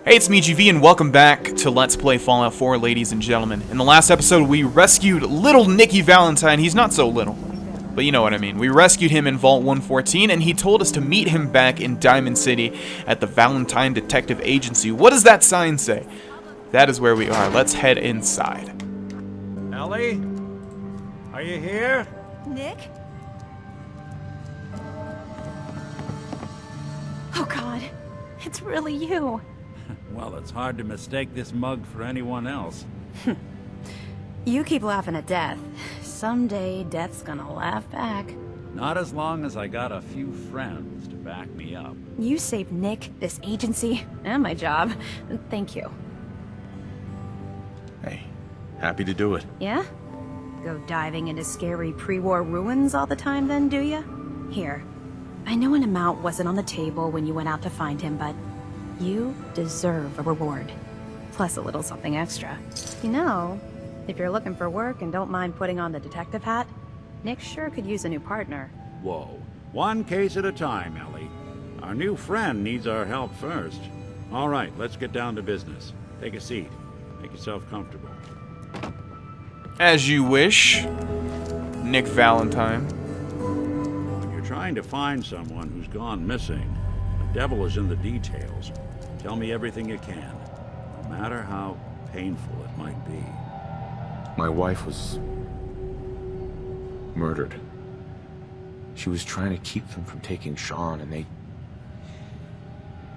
Hey, it's me, GV, and welcome back to Let's Play Fallout 4, ladies and gentlemen. In the last episode, we rescued little Nicky Valentine. He's not so little, but you know what I mean. We rescued him in Vault 114, and he told us to meet him back in Diamond City at the Valentine Detective Agency. What does that sign say? That is where we are. Let's head inside. Ellie? Are you here? Nick? Oh God, it's really you. Well, it's hard to mistake this mug for anyone else. You keep laughing at death. Someday, death's gonna laugh back. Not as long as I got a few friends to back me up. You saved Nick, this agency, and my job. Thank you. Hey, happy to do it. Yeah? Go diving into scary pre-war ruins all the time then, do ya? Here. I know an amount wasn't on the table when you went out to find him, but you deserve a reward. Plus a little something extra. You know, if you're looking for work and don't mind putting on the detective hat, Nick sure could use a new partner. Whoa. One case at a time, Ellie. Our new friend needs our help first. All right, let's get down to business. Take a seat. Make yourself comfortable. As you wish, Nick Valentine. When you're trying to find someone who's gone missing, the devil is in the details. Tell me everything you can, no matter how painful it might be. My wife was murdered. She was trying to keep them from taking Sean, and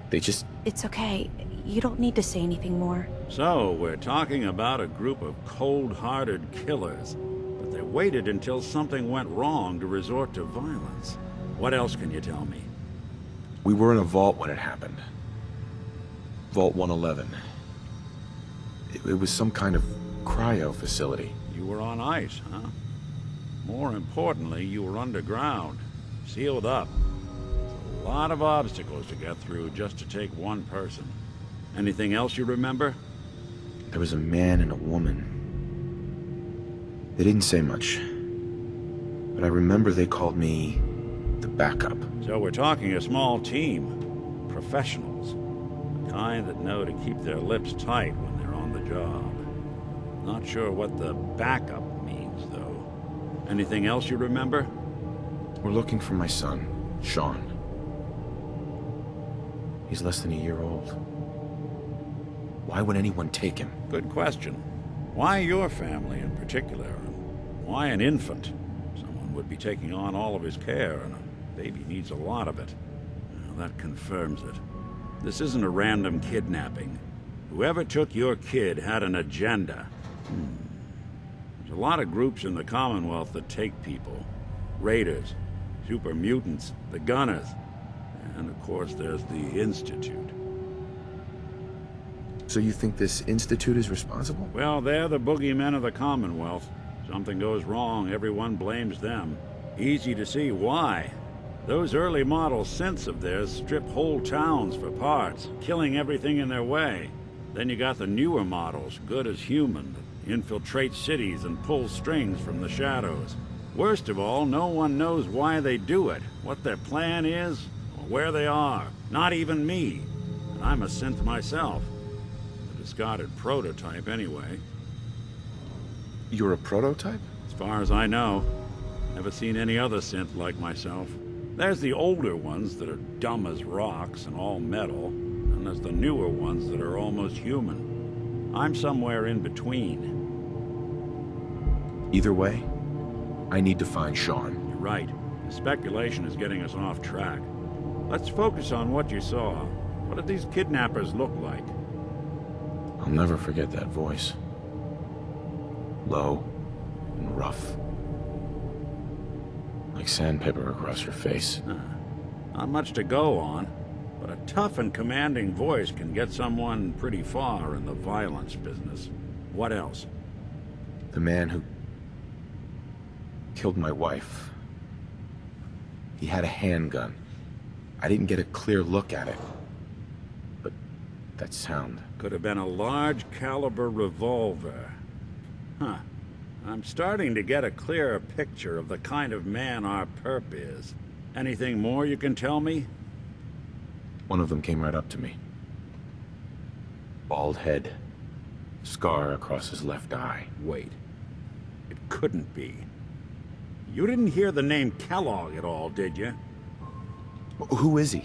they just... It's okay. You don't need to say anything more. So, we're talking about a group of cold-hearted killers, but they waited until something went wrong to resort to violence. What else can you tell me? We were in a vault when it happened. Vault 111. It was some kind of cryo facility. You were on ice, huh? More importantly, you were underground, sealed up. A lot of obstacles to get through just to take one person. Anything else you remember? There was a man and a woman. They didn't say much, but I remember they called me the backup. So we're talking a small team. Professionals. The kind that know to keep their lips tight when they're on the job. Not sure what the backup means, though. Anything else you remember? We're looking for my son, Sean. He's less than a year old. Why would anyone take him? Good question. Why your family in particular? And why an infant? Someone would be taking on all of his care, and a baby needs a lot of it. Well, that confirms it. This isn't a random kidnapping. Whoever took your kid had an agenda. There's a lot of groups in the Commonwealth that take people. Raiders, super mutants, the Gunners, and of course there's the Institute. So you think this Institute is responsible? Well, they're the boogeymen of the Commonwealth. Something goes wrong, everyone blames them. Easy to see why. Those early model synths of theirs strip whole towns for parts, killing everything in their way. Then you got the newer models, good as human, that infiltrate cities and pull strings from the shadows. Worst of all, no one knows why they do it, what their plan is, or where they are. Not even me. And I'm a synth myself. A discarded prototype anyway. You're a prototype? As far as I know. Never seen any other synth like myself. There's the older ones that are dumb as rocks and all metal, and there's the newer ones that are almost human. I'm somewhere in between. Either way, I need to find Sean. You're right. The speculation is getting us off track. Let's focus on what you saw. What did these kidnappers look like? I'll never forget that voice. Low and rough. Like sandpaper across your face. Not much to go on, but a tough and commanding voice can get someone pretty far in the violence business. What else? The man who killed my wife. He had a handgun. I didn't get a clear look at it. But that sound... Could have been a large caliber revolver. Huh. I'm starting to get a clearer picture of the kind of man our perp is. Anything more you can tell me? One of them came right up to me. Bald head. Scar across his left eye. Wait. It couldn't be. You didn't hear the name Kellogg at all, did you? Who is he?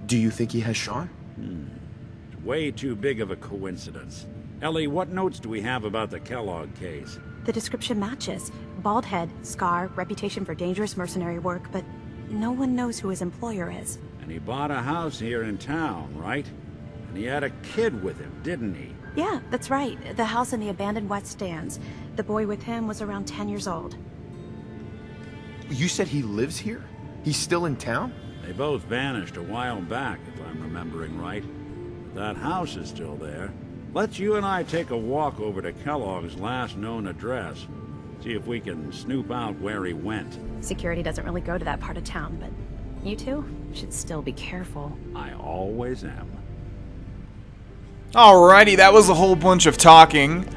Do you think he has Sean? It's way too big of a coincidence. Ellie, what notes do we have about the Kellogg case? The description matches. Bald head, scar, reputation for dangerous mercenary work, but no one knows who his employer is. And he bought a house here in town, right? And he had a kid with him, didn't he? Yeah, that's right. The house in the abandoned West Stands. The boy with him was around 10 years old. You said he lives here? He's still in town? They both vanished a while back, if I'm remembering right. But that house is still there. Let's you and I take a walk over to Kellogg's last known address. See if we can snoop out where he went. Security doesn't really go to that part of town, but you two should still be careful. I always am. Alrighty, that was a whole bunch of talking.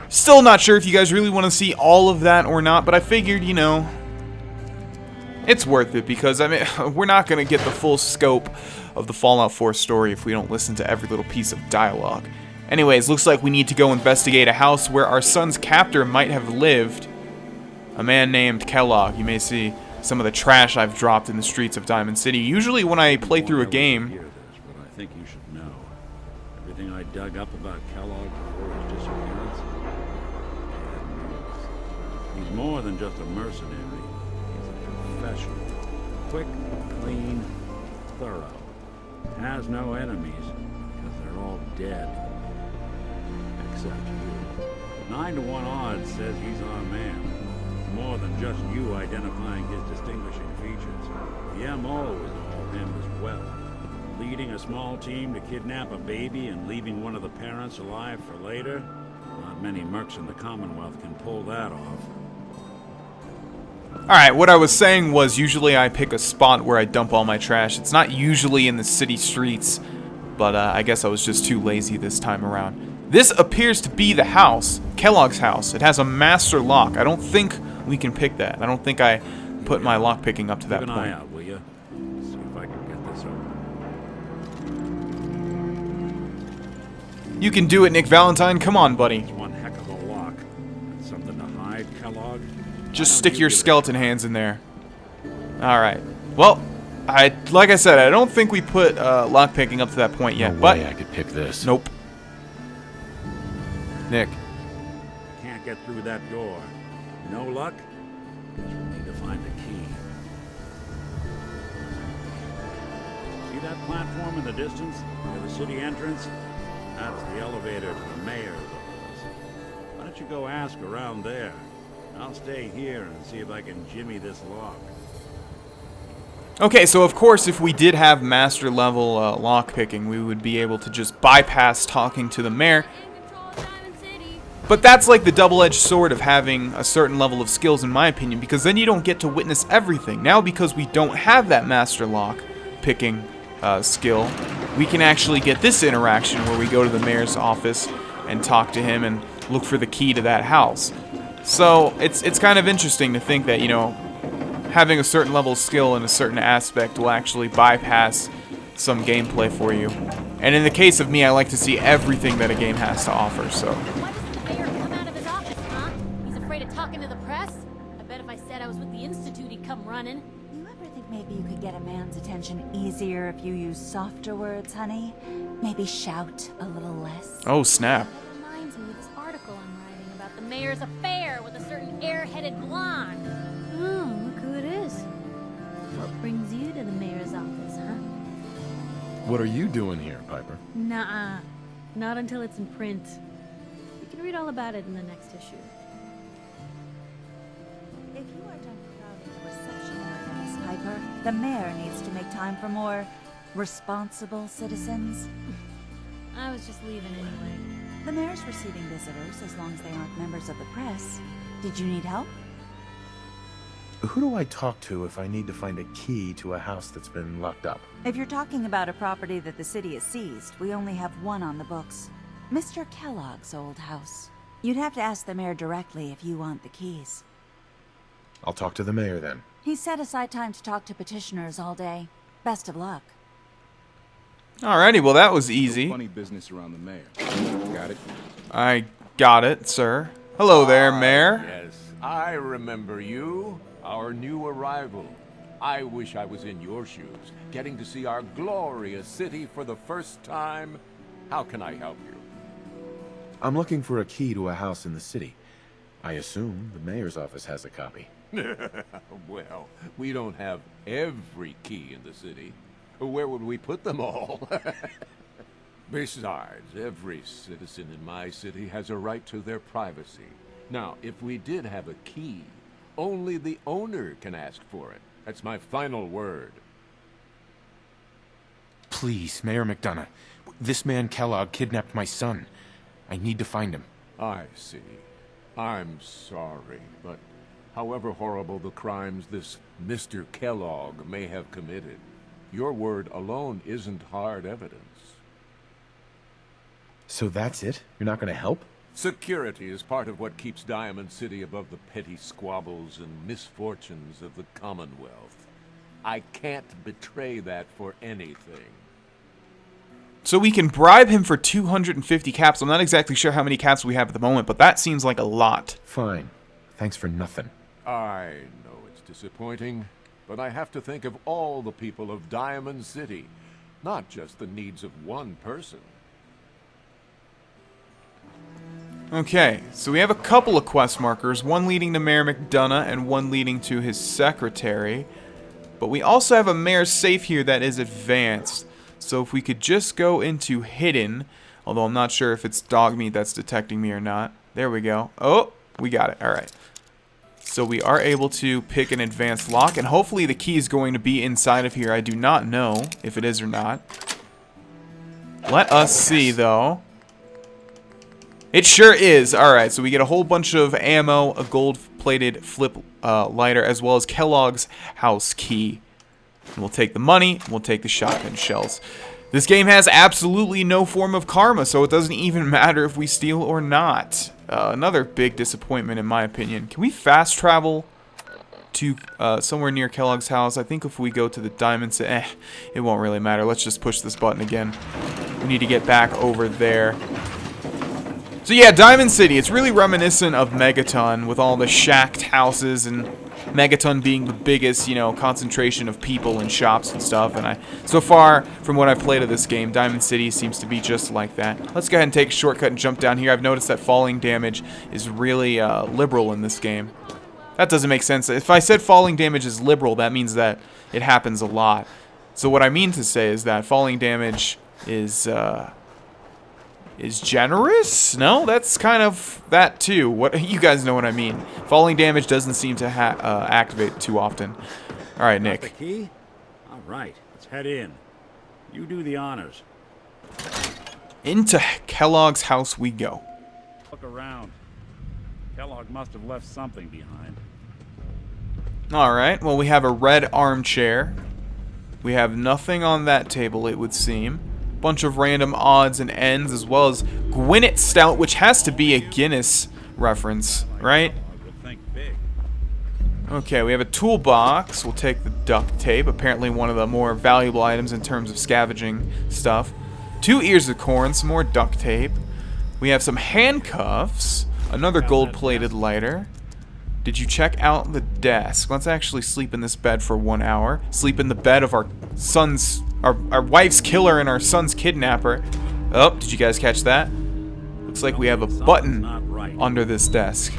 Still not sure if you guys really want to see all of that or not, but I figured, you know, it's worth it because, I mean, we're not going to get the full scope of the Fallout 4 story if we don't listen to every little piece of dialogue. Anyways, looks like we need to go investigate a house where our son's captor might have lived. A man named Kellogg. You may see some of the trash I've dropped in the streets of Diamond City. Usually when I play through a game... Hear this, but I think you should know. Everything I dug up about Kellogg before his disappearance, bad news. He's more than just a mercenary. He's a professional. Quick, clean, thorough. Has no enemies, because they're all dead. Except you. 9 to 1 odds says he's our man. More than just you identifying his distinguishing features. The MO is all him as well. Leading a small team to kidnap a baby and leaving one of the parents alive for later? Not many mercs in the Commonwealth can pull that off. Alright, what I was saying was usually I pick a spot where I dump all my trash. It's not usually in the city streets, but I guess I was just too lazy this time around. This appears to be the house, Kellogg's house. It has a master lock. I don't think we can pick that. I don't think I put my lock picking up to that Keep an point. eye out, will you? See if I can get this open. You can do it, Nick Valentine. Come on, buddy. It's one heck of a lock. Got something to hide, Kellogg? Just stick your skeleton hands in there. Alright. Well, like I said, I don't think we put lock picking up to that point yet. No but way I could pick this. Nope. Nick. Can't get through that door. No luck? Guess we'll need to find a key. See that platform in the distance? Near the city entrance? That's the elevator to the mayor's office. Why don't you go ask around there? I'll stay here and see if I can jimmy this lock. Okay, so of course if we did have master level lock picking, we would be able to just bypass talking to the mayor. But that's like the double-edged sword of having a certain level of skills, in my opinion, because then you don't get to witness everything. Now, because we don't have that master lock picking skill, we can actually get this interaction where we go to the mayor's office and talk to him and look for the key to that house. So it's kind of interesting to think that, you know, having a certain level of skill in a certain aspect will actually bypass some gameplay for you. And in the case of me, I like to see everything that a game has to offer, so... Why doesn't the mayor come out of his office, huh? He's afraid of talking to the press? I bet if I said I was with the Institute, he'd come running. You ever think maybe you could get a man's attention easier if you use softer words, honey? Maybe shout a little less. Oh, snap. That reminds me of this article I'm writing about the mayor's affair with a certain air-headed blonde. Oh, look who it is. What brings you to the mayor's office, huh? What are you doing here, Piper? Nuh-uh. Not until it's in print. You can read all about it in the next issue. If you are done crowding the reception area, Miss Piper, the mayor needs to make time for more responsible citizens. I was just leaving anyway. The mayor's receiving visitors as long as they aren't members of the press. Did you need help? Who do I talk to if I need to find a key to a house that's been locked up? If you're talking about a property that the city has seized, we only have one on the books. Mr. Kellogg's old house. You'd have to ask the mayor directly if you want the keys. I'll talk to the mayor then. He's set aside time to talk to petitioners all day. Best of luck. Alrighty, well that was easy. Funny business around the mayor. Got it? I got it, sir. Hello there, Mayor. Yes, I remember you, our new arrival. I wish I was in your shoes, getting to see our glorious city for the first time. How can I help you? I'm looking for a key to a house in the city. I assume the mayor's office has a copy. Well, we don't have every key in the city. Where would we put them all? Besides, every citizen in my city has a right to their privacy. Now, if we did have a key, only the owner can ask for it. That's my final word. Please, Mayor McDonough. This man Kellogg kidnapped my son. I need to find him. I see. I'm sorry, but however horrible the crimes this Mr. Kellogg may have committed, your word alone isn't hard evidence. So that's it? You're not going to help? Security is part of what keeps Diamond City above the petty squabbles and misfortunes of the Commonwealth. I can't betray that for anything. So we can bribe him for 250 caps. I'm not exactly sure how many caps we have at the moment, but that seems like a lot. Fine. Thanks for nothing. I know it's disappointing, but I have to think of all the people of Diamond City, not just the needs of one person. Okay, so we have a couple of quest markers, one leading to Mayor McDonough and one leading to his secretary. But we also have a mayor's safe here that is advanced. So if we could just go into hidden, although I'm not sure if it's Dogmeat that's detecting me or not. There we go. Oh, we got it. All right. So we are able to pick an advanced lock, and hopefully the key is going to be inside of here. I do not know if it is or not. Let us see, though. It sure is. Alright, so we get a whole bunch of ammo, a gold-plated flip lighter, as well as Kellogg's house key. And we'll take the money, we'll take the shotgun shells. This game has absolutely no form of karma, so it doesn't even matter if we steal or not. Another big disappointment in my opinion. Can we fast travel to somewhere near Kellogg's house? I think if we go to the Diamond it won't really matter. Let's just push this button again. We need to get back over there. So yeah, Diamond City, it's really reminiscent of Megaton with all the shacked houses and Megaton being the biggest, you know, concentration of people and shops and stuff. And so far, from what I've played of this game, Diamond City seems to be just like that. Let's go ahead and take a shortcut and jump down here. I've noticed that falling damage is really liberal in this game. That doesn't make sense. If I said falling damage is liberal, that means that it happens a lot. So what I mean to say is that falling damage is generous? No, that's kind of that too. What you guys know what I mean. Falling damage doesn't seem to activate too often. All right, Nick. The key? All right, let's head in. You do the honors. Into Kellogg's house we go. Look around. Kellogg must have left something behind. All right. Well, we have a red armchair. We have nothing on that table, it would seem. Bunch of random odds and ends, as well as Gwinnett Stout, which has to be a Guinness reference, right? Okay, we have a toolbox. We'll take the duct tape, apparently one of the more valuable items in terms of scavenging stuff. 2 ears of corn, some more duct tape. We have some handcuffs, another gold-plated lighter. Did you check out the desk? Let's actually sleep in this bed for 1 hour. Sleep in the bed of our son's, our wife's killer and our son's kidnapper. Oh, did you guys catch that? Looks like we have a button under this desk.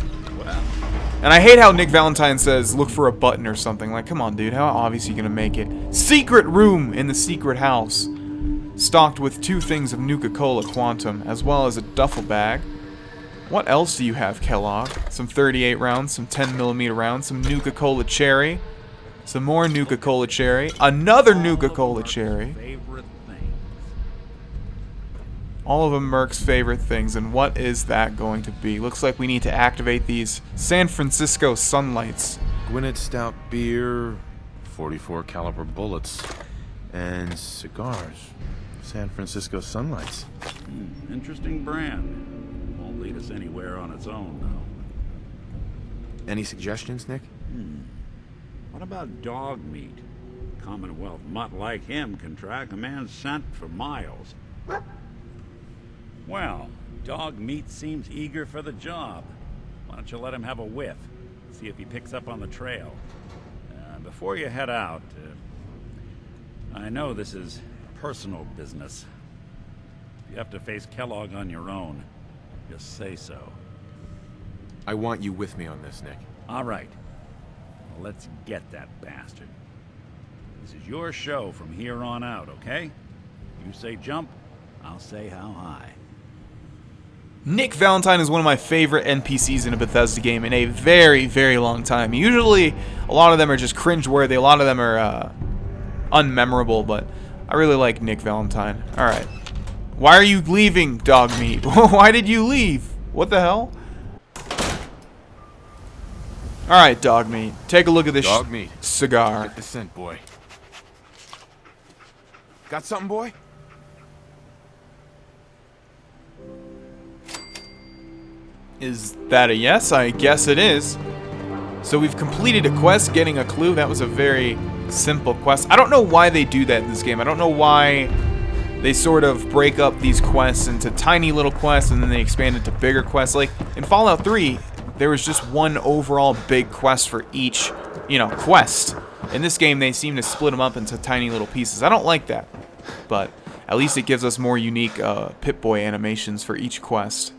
And I hate how Nick Valentine says, look for a button or something. Like, come on, dude, how obvious are you gonna make it? Secret room in the secret house. Stocked with 2 things of Nuka-Cola Quantum, as well as a duffel bag. What else do you have, Kellogg? Some 38 rounds, some 10mm rounds, some Nuka-Cola Cherry, some more Nuka-Cola Cherry, another Nuka-Cola Cherry. All of them Merc's favorite things, and what is that going to be? Looks like we need to activate these San Francisco Sunlights. Gwinnett Stout beer, 44 caliber bullets, and cigars. San Francisco Sunlights. Interesting brand. Won't lead us anywhere on its own, though. Any suggestions, Nick? What about dog meat? Commonwealth mutt like him can track a man's scent for miles. Well, Dogmeat seems eager for the job. Why don't you let him have a whiff? See if he picks up on the trail. Before you head out, I know this is personal business. If you have to face Kellogg on your own, just say so. I want you with me on this, Nick. All right. Well, let's get that bastard. This is your show from here on out, okay? You say jump, I'll say how high. Nick Valentine is one of my favorite NPCs in a Bethesda game in a very, very long time. Usually, a lot of them are just cringeworthy, a lot of them are unmemorable, but I really like Nick Valentine. Alright. Why are you leaving, Dogmeat? Why did you leave? What the hell? Alright, Dogmeat. Take a look at this Dogmeat. cigar. Get the scent, boy. Got something, boy? Is that a yes? I guess it is. So we've completed a quest, getting a clue. That was a very simple quest. I don't know why they do that in this game. I don't know why they sort of break up these quests into tiny little quests and then they expand into bigger quests. Like in Fallout 3, there was just one overall big quest for each, quest. In this game, they seem to split them up into tiny little pieces. I don't like that, but at least it gives us more unique Pip-Boy animations for each quest.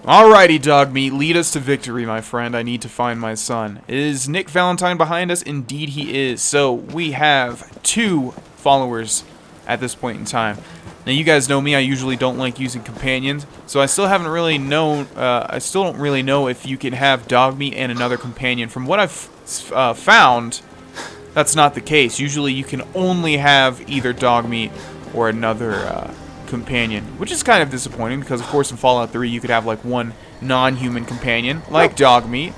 Alrighty, Dogmeat, lead us to victory, my friend. I need to find my son. Is Nick Valentine behind us? Indeed he is. So we have 2 followers at this point in time. Now you guys know me, I usually don't like using companions, so I still haven't really known, I still don't really know if you can have Dogmeat and another companion. From what I've found, that's not the case. Usually you can only have either Dogmeat or another companion, which is kind of disappointing because, of course, in Fallout 3 you could have like one non-human companion, like Dogmeat,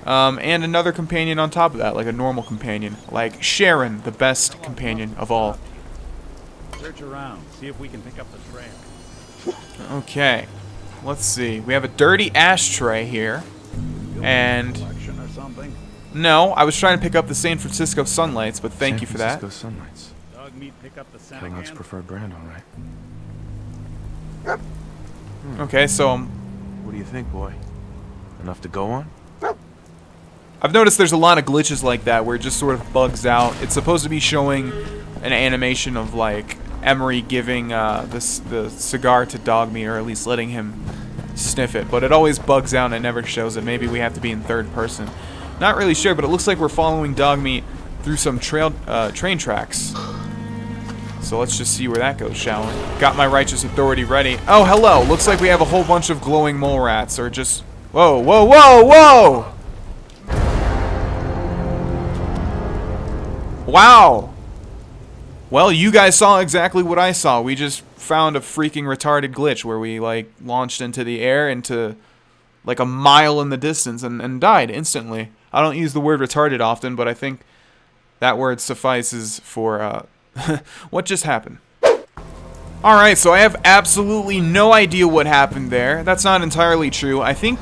and another companion on top of that, like a normal companion, like Sharon, the best companion of all. Search around, see if we can pick up the trail. Okay, let's see. We have a dirty ashtray here, and Collection or something? no, I was trying to pick up the San Francisco Sunlights, but thank you for that. San Francisco Sunlights. Dogmeat pick up the scent Kellogg's again? preferred brand, all right. Okay, so What do you think, boy? Enough to go on? I've noticed there's a lot of glitches like that where it just sort of bugs out. It's supposed to be showing an animation of like Emery giving the cigar to Dogmeat, or at least letting him sniff it, but it always bugs out and it never shows it. Maybe we have to be in third person. Not really sure, but it looks like we're following Dogmeat through some train tracks. So let's just see where that goes, shall we? Got my righteous authority ready. Oh, hello. Looks like we have a whole bunch of glowing mole rats, or just... Whoa, whoa, whoa, whoa! Wow! Well, you guys saw exactly what I saw. We just found a freaking retarded glitch where we, like, launched into the air into, like, a mile in the distance and died instantly. I don't use the word retarded often, but I think that word suffices for, what just happened. Alright, so I have absolutely no idea what happened there. That's not entirely true. I think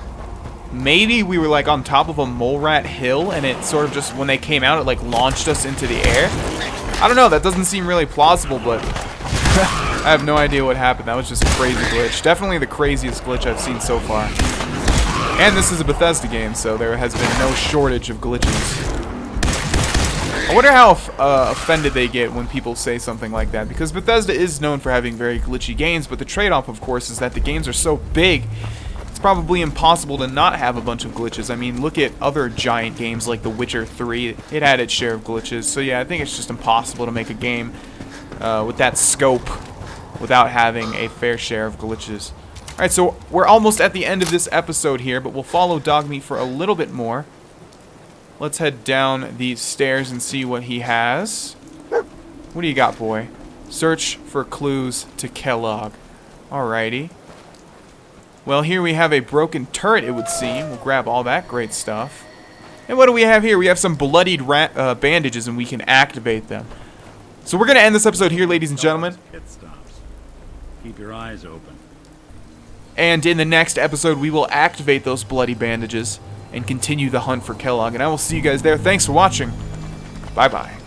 maybe we were like on top of a mole rat hill and it sort of just, when they came out, it like launched us into the air. I don't know, that doesn't seem really plausible, but I have no idea what happened. That was just a crazy glitch. Definitely the craziest glitch I've seen so far. And this is a Bethesda game, so there has been no shortage of glitches. I wonder how offended they get when people say something like that, because Bethesda is known for having very glitchy games, but the trade-off, of course, is that the games are so big, it's probably impossible to not have a bunch of glitches. I mean, look at other giant games like The Witcher 3. It had its share of glitches, so yeah, I think it's just impossible to make a game with that scope without having a fair share of glitches. Alright, so we're almost at the end of this episode here, but we'll follow Dogmeat for a little bit more. Let's head down these stairs and see what he has. What do you got, boy? Search for clues to Kellogg. Alrighty. Well, here we have a broken turret, it would seem. We'll grab all that great stuff. And what do we have here? We have some bloodied bandages, and we can activate them. So we're going to end this episode here, ladies and gentlemen. Pit stops. Keep your eyes open. And in the next episode, we will activate those bloody bandages and continue the hunt for Kellogg. And I will see you guys there. Thanks for watching. Bye-bye.